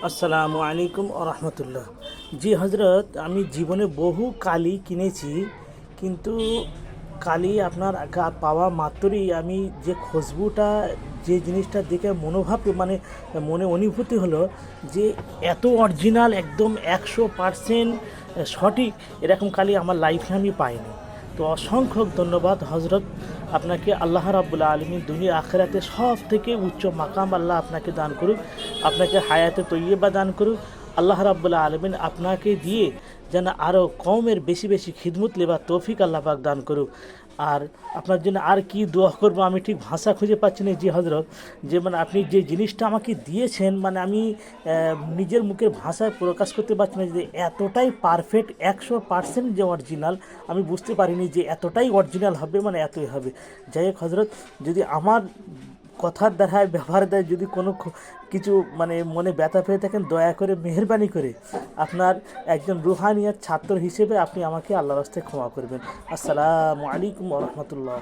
আসসালামু আলাইকুম রহমতুল্লাহ। জি হজরত, আমি জীবনে বহু কালি কিনেছি, কিন্তু কালি আপনার পাওয়া মাত্রই আমি যে খুশবুটা, যে জিনিসটা দেখে মনোভাব মনে অনুভূতি হলো যে এত অরিজিনাল, একদম 100% সঠিক এরকম কালি আমার লাইফে আমি পাইনি। তো অসংখ্য ধন্যবাদ হজরত আপনাকে। আল্লাহ রাব্বুল আলামিন দুনিয়া আখিরাতে সব থেকে উচ্চ মাকাম আল্লাহ আপনাকে দান করুক, আপনাকে হায়াতে তৈয়বা দান করুক। আল্লাহ রাব্বুল আলামিন আপনাকে দিয়ে যেন আরও কমের বেশি বেশি খিদমত লেবার তৌফিক আল্লাহ পাক দান করুক। আর আপনার জন্য আর কি দোয়া করবো আমি ঠিক ভাষা খুঁজে পাচ্ছি না। জি হজরত, যে আপনি যে জিনিসটা আমাকে দিয়েছেন, আমি নিজের মুখের ভাষায় প্রকাশ করতে পারছি না, যে এতটাই পারফেক্ট, 100% যে অরিজিনাল। আমি বুঝতে পারিনি যে এতটাই অরিজিনাল হবে, এতই হবে। যাই হোক হজরত, যদি আমার কথার দ্বারায় ব্যবহার দেয় যদি কোনো কিছু মনে ব্যথা পেয়ে থাকেন, দয়া করে মেহেরবানি করে আপনার একজন রুহানিয়াত ছাত্র হিসেবে আপনি আমাকে আল্লাহর রাস্তায় ক্ষমা করবেন। আসসালামু আলাইকুম ওয়া রাহমাতুল্লাহ।